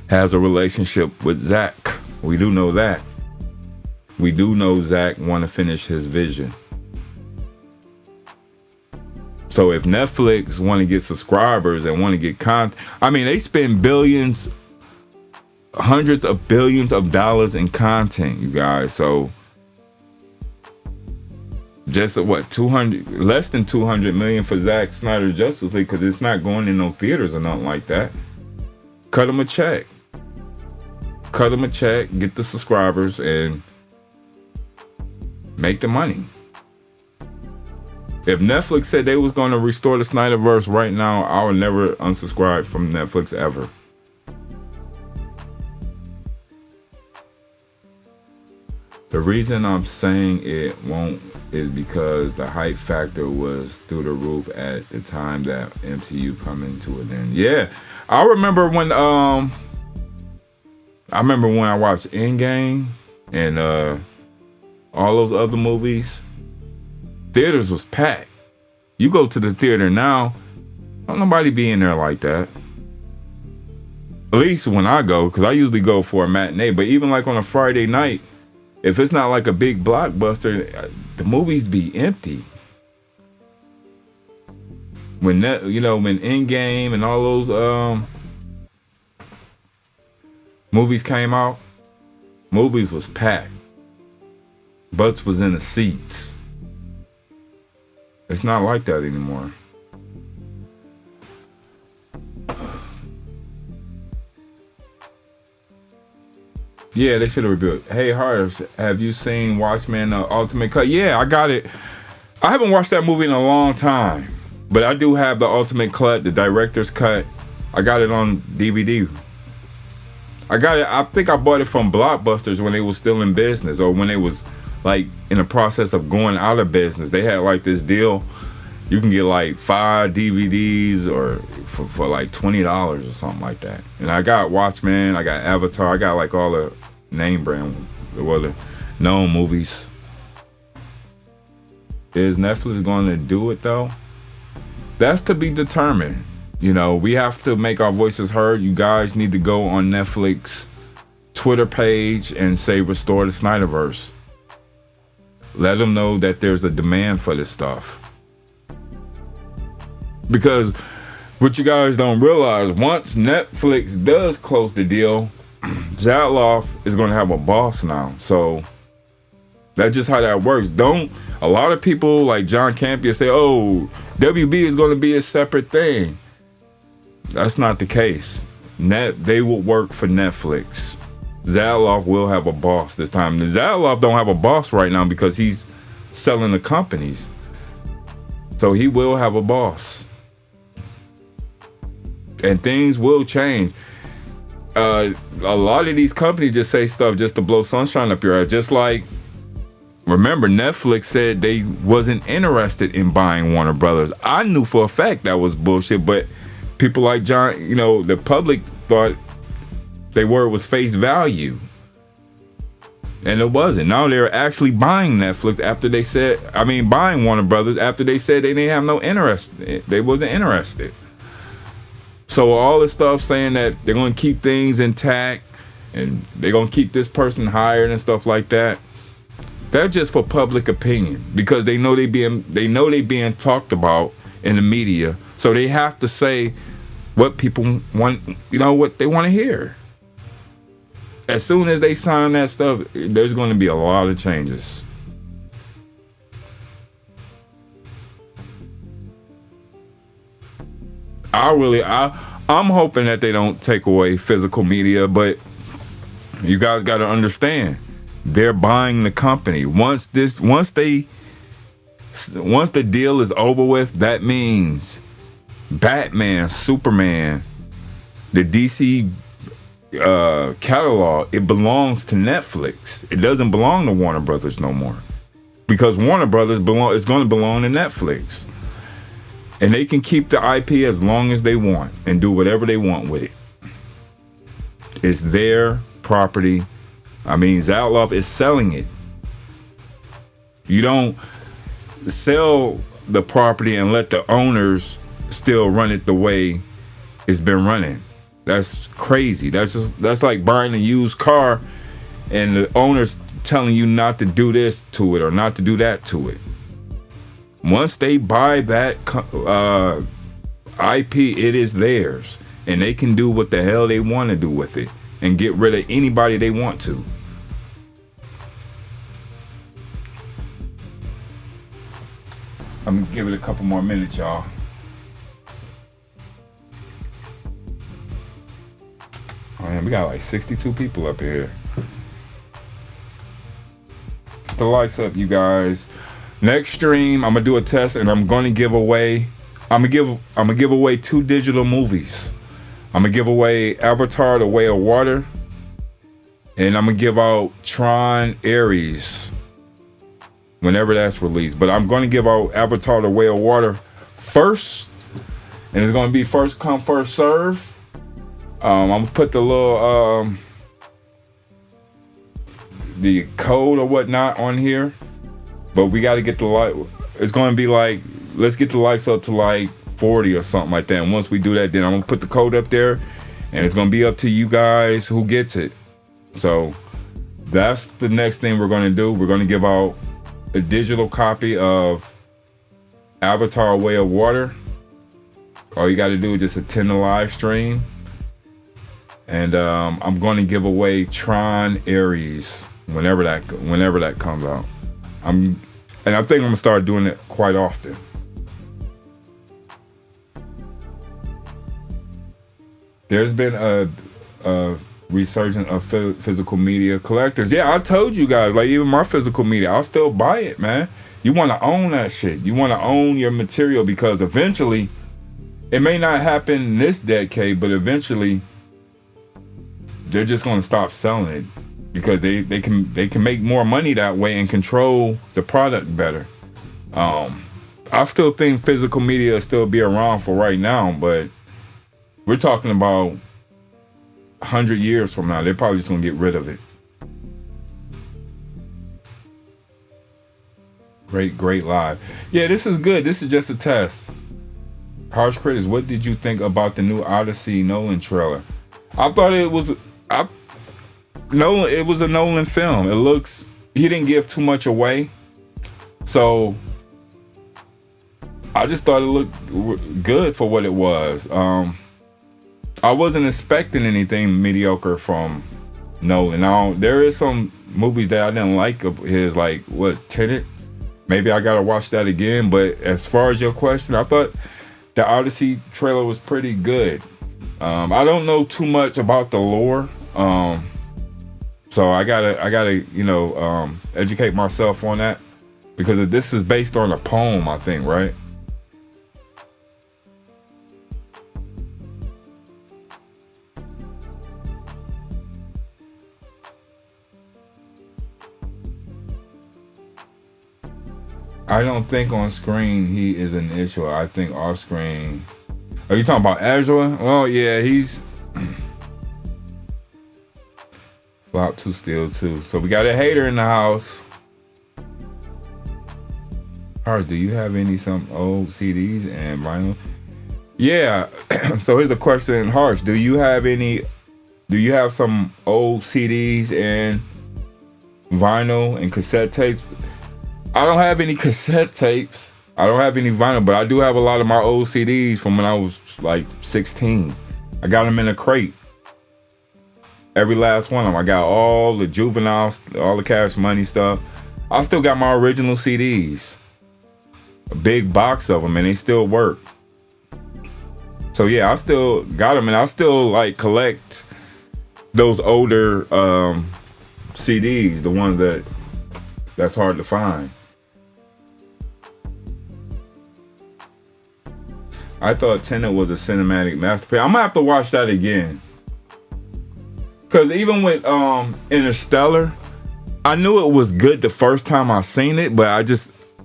has a relationship with Zach. We do know that. We do know Zach want to finish his vision. So if Netflix want to get subscribers and want to get content, I mean, they spend billions, hundreds of billions of dollars in content, you guys. So just what, 200, less than 200 million for Zack Snyder's Justice League, because it's not going in no theaters or nothing like that. Cut them a check. Cut them a check, get the subscribers, and make the money. If Netflix said they was going to restore the Snyderverse right now, I would never unsubscribe from Netflix ever. The reason I'm saying it won't is because the hype factor was through the roof at the time that MCU coming to an end. Yeah, I remember when I watched Endgame and all those other movies. Theaters was packed. You go to the theater now, don't nobody be in there like that. At least when I go, because I usually go for a matinee. But even like on a Friday night, if it's not like a big blockbuster, the movies be empty. When that, when Endgame and all those movies came out, movies was packed. Butts was in the seats. It's not like that anymore. Yeah, they should have rebuilt. Hey, Harsh, have you seen Watchmen Ultimate Cut? Yeah, I got it. I haven't watched that movie in a long time, but I do have the Ultimate Cut, the director's cut. I got it on DVD. I think I bought it from Blockbusters when they was still in business, or when they was like in the process of going out of business. They had like this deal. You can get like 5 DVDs or for like $20 or something like that. And I got Watchmen, I got Avatar, I got like all the name brand, the known movies. Is Netflix going to do it though? That's to be determined. We have to make our voices heard. You guys need to go on Netflix Twitter page and say restore the Snyderverse. Let them know that there's a demand for this stuff. Because what you guys don't realize, once Netflix does close the deal, Zaloff is going to have a boss now. So that's just how that works. A lot of people like John Campia say, oh, WB is going to be a separate thing. That's not the case. They will work for Netflix. Zaloff will have a boss this time. Zaloff don't have a boss right now because he's selling the companies. So he will have a boss. And things will change. A lot of these companies just say stuff just to blow sunshine up your ass. Just like, remember, Netflix said they wasn't interested in buying Warner Brothers. I knew for a fact that was bullshit, but people like John, the public thought their word was face value. And it wasn't. Now they're actually buying Netflix after they said, buying Warner Brothers after they said they didn't have no interest. They wasn't interested. So all this stuff saying that they're going to keep things intact and they're going to keep this person hired and stuff like that, that's just for public opinion, because they know they being talked about in the media. So they have to say what people want, what they want to hear. As soon as they sign that stuff, there's going to be a lot of changes. I'm hoping that they don't take away physical media, but you guys got to understand, they're buying the company. Once the deal is over with, that means Batman, Superman, the DC catalog, it belongs to Netflix. It doesn't belong to Warner Brothers no more, because Warner Brothers is going to belong to Netflix. And they can keep the IP as long as they want and do whatever they want with it. It's their property. I mean, Zaloft is selling it. You don't sell the property and let the owners still run it the way it's been running. That's crazy. That's like buying a used car and the owner's telling you not to do this to it or not to do that to it. Once they buy that IP, it is theirs, and they can do what the hell they want to do with it and get rid of anybody they want to. I'm gonna give it a couple more minutes, y'all. Oh, man, we got like 62 people up here. Put the likes up, you guys. Next stream, I'm gonna do a test, and I'm gonna give away. I'm gonna give away 2 digital movies. I'm gonna give away Avatar: The Way of Water, and I'm gonna give out Tron Ares whenever that's released. But I'm gonna give out Avatar: The Way of Water first, and it's gonna be first come, first serve. I'm gonna put the little the code or whatnot on here. But we got to get the like. It's going to be like, let's get the likes up to like 40 or something like that. And once we do that, then I'm going to put the code up there, and it's going to be up to you guys who gets it. So that's the next thing we're going to do. We're going to give out a digital copy of Avatar: Way of Water. All you got to do is just attend the live stream. And I'm going to give away Tron Ares whenever that comes out. I think I'm gonna start doing it quite often. There's been a resurgence of physical media collectors. Yeah, I told you guys, like even my physical media, I'll still buy it, man. You want to own that shit. You want to own your material, because eventually, it may not happen this decade, but eventually, they're just gonna stop selling it. Because they can make more money that way and control the product better. I still think physical media will still be around for right now, but we're talking about 100 years from now. They're probably just gonna get rid of it. Great live. Yeah, this is good. This is just a test. Harsh Critics, what did you think about the new Odyssey Nolan trailer? I thought it was a Nolan film. He didn't give too much away. So I just thought it looked good for what it was. I wasn't expecting anything mediocre from Nolan. Now, there is some movies that I didn't like of his, like Tenet. Maybe I gotta watch that again. But as far as your question, I thought the Odyssey trailer was pretty good. I don't know too much about the lore. So I gotta, educate myself on that, because this is based on a poem, I think, right? I don't think on screen he is an issue. I think off screen. Are you talking about Azure? Oh yeah, he's flop 2 steal 2. So we got a hater in the house. Harsh, do you have some old CDs and vinyl? Yeah. So here's a question, Harsh. Do you have some old CDs and vinyl and cassette tapes? I don't have any cassette tapes. I don't have any vinyl, but I do have a lot of my old CDs from when I was like 16. I got them in a crate. Every last one of them. I got all the Juveniles, all the Cash Money stuff. I still got my original CDs. A big box of them, and they still work. So yeah, I still got them, and I still like collect those older CDs, the ones that's hard to find. I thought Tenet was a cinematic masterpiece. I'm gonna have to watch that again. Cause even with Interstellar, I knew it was good the first time I seen it, but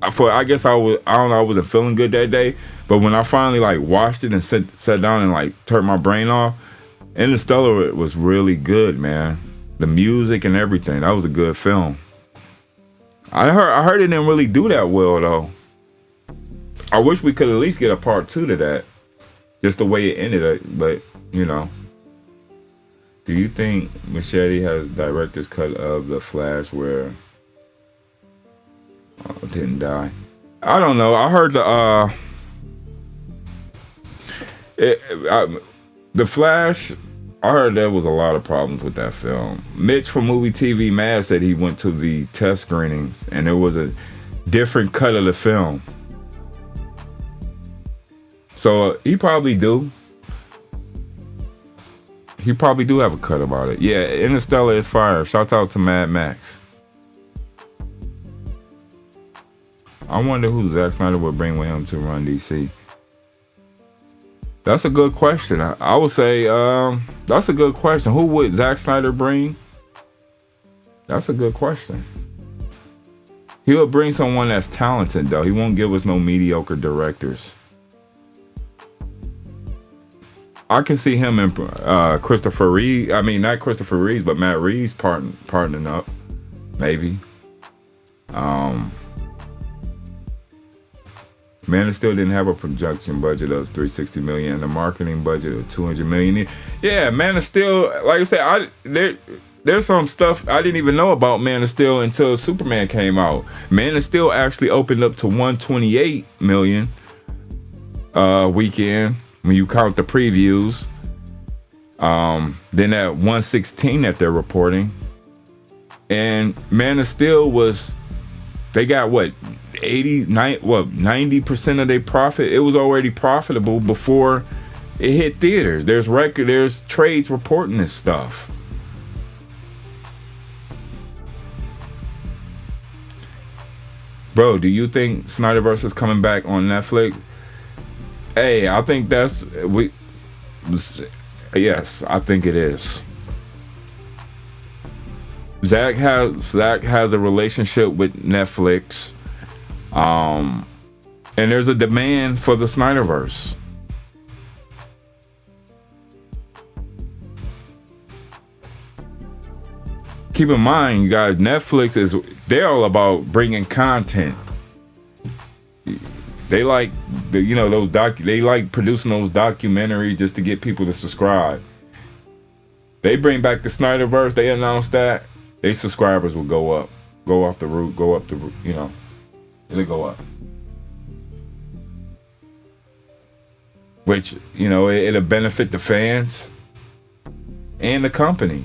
I guess I don't know, I wasn't feeling good that day. But when I finally like watched it and sat down and like turned my brain off, Interstellar was really good, man. The music and everything. That was a good film. I heard it didn't really do that well though. I wish we could at least get a part 2 to that. Just the way it ended, but you know. Do you think Machete has director's cut of The Flash where didn't die? I don't know. I heard The Flash. I heard there was a lot of problems with that film. Mitch from Movie TV Mad said he went to the test screenings and there was a different cut of the film. So he probably do. He probably do have a cut about it. Yeah, Interstellar is fire. Shout out to Mad Max. I wonder who Zack Snyder would bring with him to run DC. That's a good question. I would say that's a good question. Who would Zack Snyder bring? That's a good question. He would bring someone that's talented though. He won't give us no mediocre directors. I can see him and Christopher Reeve. I mean, not Christopher Reeves, but Matt Reeves partnering up, maybe. Man of Steel didn't have a production budget of $360 million and a marketing budget of $200 million. Yeah, Man of Steel. Like I said, there's some stuff I didn't even know about Man of Steel until Superman came out. Man of Steel actually opened up to $128 million weekend. When you count the previews, then at 116 that they're reporting, and Man of Steel they got what 90% of their profit. It was already profitable before it hit theaters. There's trades reporting this stuff. Bro, do you think Snyderverse is coming back on Netflix? Hey, I think yes, I think it is. Zach has a relationship with Netflix, and there's a demand for the Snyderverse. Keep in mind, you guys, they're all about bringing content. They like they like producing those documentaries just to get people to subscribe. They bring back the Snyderverse, they announce that, their subscribers will go up. Go up the roof, it'll go up. Which, it'll benefit the fans and the company.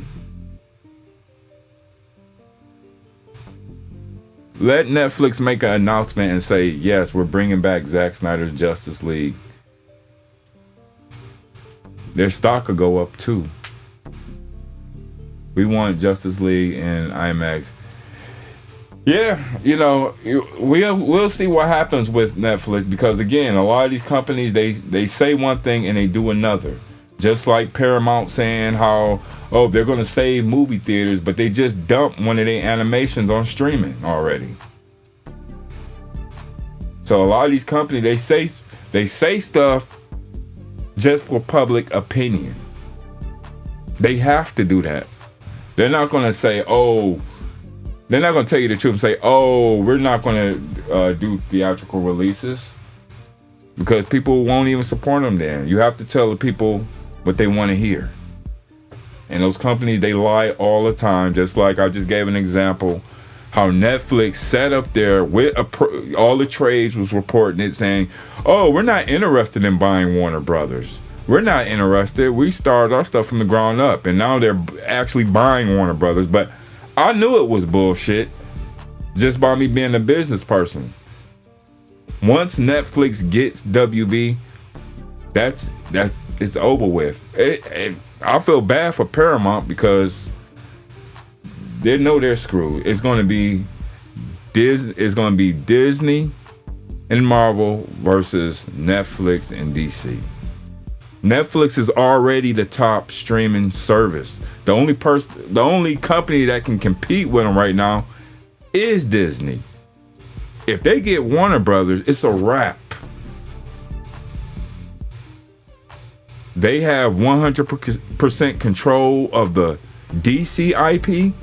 Let Netflix make an announcement and say, yes, we're bringing back Zack Snyder's Justice League. Their stock will go up too. We want Justice League and IMAX. Yeah, we'll see what happens with Netflix, because again, a lot of these companies, they say one thing and they do another. Just like Paramount saying how, they're going to save movie theaters, but they just dumped one of their animations on streaming already. So a lot of these companies, they say stuff just for public opinion. They have to do that. They're not going to say, they're not going to tell you the truth and say, we're not going to do theatrical releases, because people won't even support them then. You have to tell the people what they want to hear. And those companies, they lie all the time. Just like I just gave an example, how Netflix sat up there with all the trades was reporting it saying, we're not interested in buying Warner Brothers. We're not interested. We started our stuff from the ground up, and now they're actually buying Warner Brothers. But I knew it was bullshit just by me being a business person. Once Netflix gets WB, it's over with. I feel bad for Paramount because they know they're screwed. It's going to be Disney and Marvel versus Netflix and DC. Netflix is already the top streaming service. The only company that can compete with them right now is Disney. If they get Warner Brothers, it's a wrap. They have 100% control of the DC IP.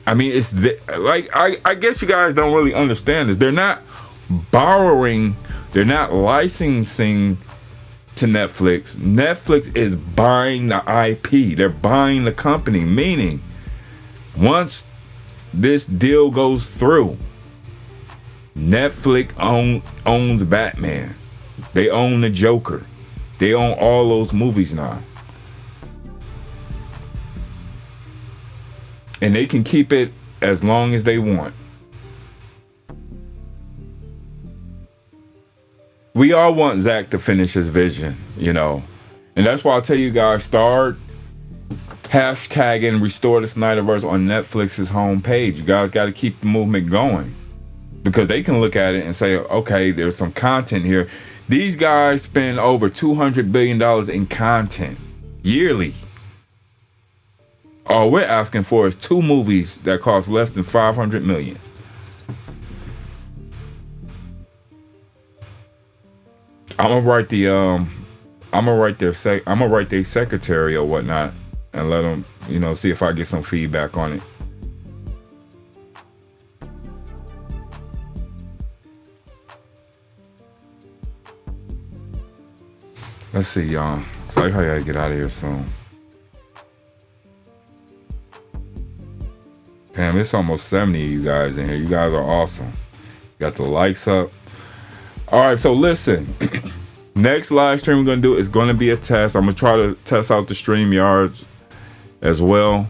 I mean, it's like I guess you guys don't really understand this. They're not borrowing, they're not licensing to Netflix. Netflix is buying the IP. They're buying the company, meaning once this deal goes through, Netflix owns Batman. They own the Joker. They own all those movies now. And they can keep it as long as they want. We all want Zach to finish his vision, you know. And that's why I tell you guys, start hashtagging Restore the Snyderverse on Netflix's homepage. You guys got to keep the movement going. Because they can look at it and say, okay, there's some content here. These guys spend over $200 billion in content yearly. All we're asking for is 2 movies that cost less than $500 million. I'm gonna write their secretary or whatnot and let them, you know, see if I get some feedback on it. Let's see, y'all. So I gotta get out of here soon. Damn, it's almost 70 of you guys in here. You guys are awesome. Got the likes up. All right, so listen. Next live stream we're gonna do is gonna be a test. I'm gonna try to test out the StreamYards as well.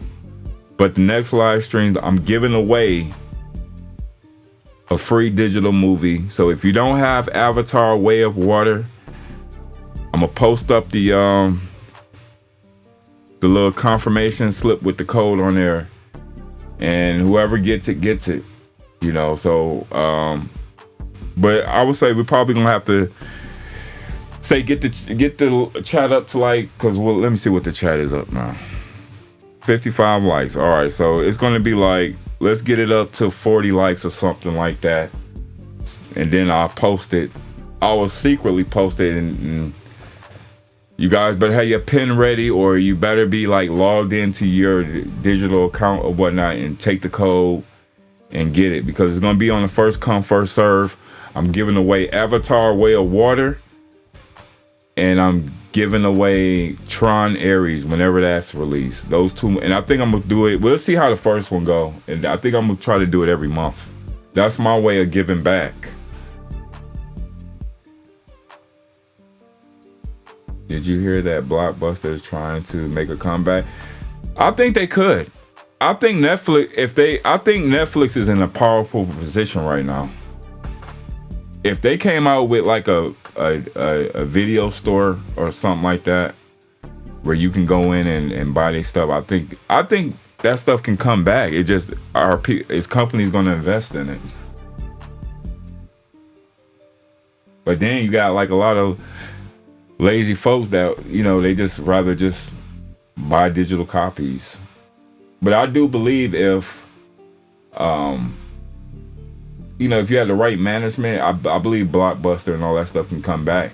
But the next live stream, I'm giving away a free digital movie. So if you don't have Avatar: Way of Water, I'm gonna post up the little confirmation slip with the code on there, and whoever gets it, you know. So but I would say we're probably gonna have to say get the chat up to like, because let me see what the chat is up now. 55 likes. All right, so it's gonna be like, let's get it up to 40 likes or something like that, and then I'll post it. I will secretly post it, and you guys better have your pen ready, or you better be like logged into your digital account or whatnot and take the code and get it, because it's gonna be on the first come first serve. I'm giving away Avatar: Way of Water, and I'm giving away Tron Ares whenever that's released. Those 2, and I think I'm gonna do it. We'll see how the first one go, and I think I'm gonna try to do it every month. That's my way of giving back. Did you hear that Blockbuster is trying to make a comeback? I think they could. I think Netflix is in a powerful position right now. If they came out with like a video store or something like that, where you can go in and buy their stuff, I think that stuff can come back. It just is companies going to invest in it. But then you got like a lot of lazy folks that, you know, they just rather just buy digital copies. But I do believe if you know, if you have the right management, I believe Blockbuster and all that stuff can come back.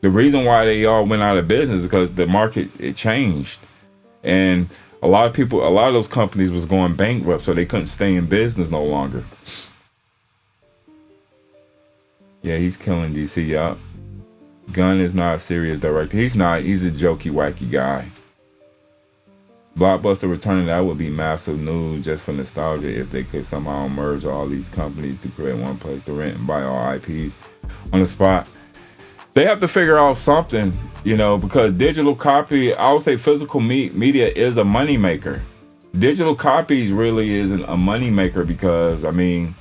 The reason why they all went out of business is because the market, it changed, and a lot of those companies was going bankrupt, so they couldn't stay in business no longer. Yeah, he's killing DC. Yup. Gunn is not a serious director. He's not. He's a jokey, wacky guy. Blockbuster returning, that would be massive news just for nostalgia if they could somehow merge all these companies to create one place to rent and buy all IPs on the spot. They have to figure out something, you know, because digital copy, I would say physical media is a moneymaker. Digital copies really isn't a moneymaker because, I mean,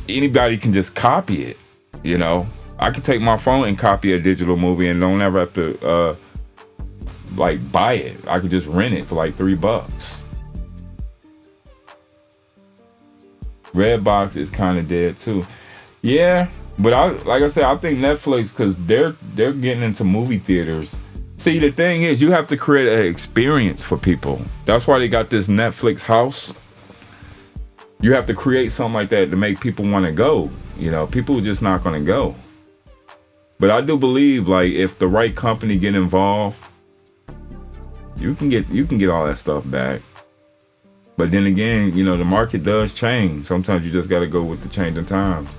anybody can just copy it, you know. I could take my phone and copy a digital movie and don't ever have to like buy it. I could just rent it for like $3. Redbox is kind of dead too. Yeah, but like I said, I think Netflix, because they're getting into movie theaters. See, the thing is, you have to create an experience for people. That's why they got this Netflix house. You have to create something like that to make people want to go. You know, people are just not going to go. But I do believe, like, if the right company get involved, you can get all that stuff back. But then again, you know, the market does change. Sometimes you just got to go with the changing times.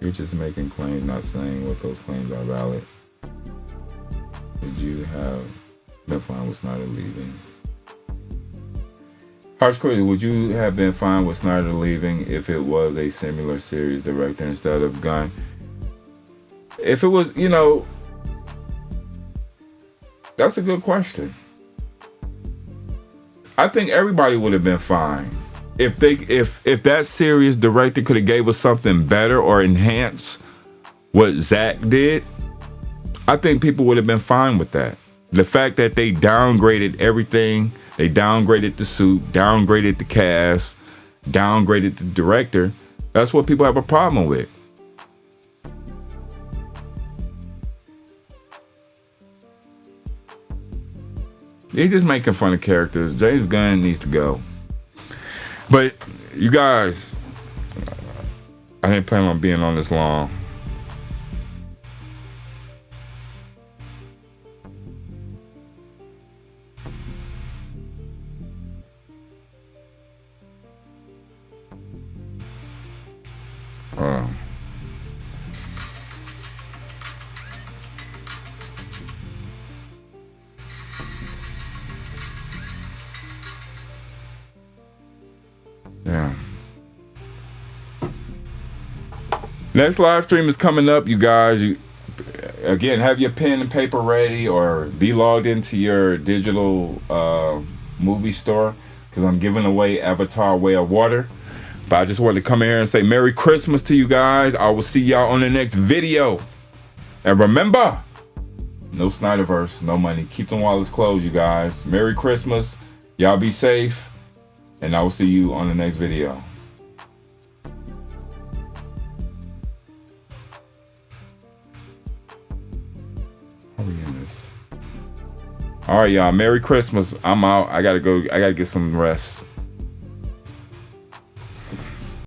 You're just making claims, not saying what those claims are valid. Would you have been fine with Snyder leaving? Harsh Critic, would you have been fine with Snyder leaving if it was a similar series director instead of Gunn? If it was, you know, that's a good question. I think everybody would have been fine if that series director could have gave us something better or enhanced what Zach did. I think people would have been fine with that. The fact that they downgraded everything, they downgraded the suit, downgraded the cast, downgraded the director, that's what people have a problem with. They're just making fun of characters. James Gunn needs to go. But you guys, I didn't plan on being on this long. Yeah. Next live stream is coming up, you guys. Again, have your pen and paper ready or be logged into your digital movie store because I'm giving away Avatar Way of Water. But I just wanted to come here and say Merry Christmas to you guys. I will see y'all on the next video. And remember, no Snyderverse, no money. Keep them wallets closed, you guys. Merry Christmas. Y'all be safe. And I will see you on the next video. How are we in this? All right, y'all. Merry Christmas. I'm out. I gotta go. I gotta get some rest.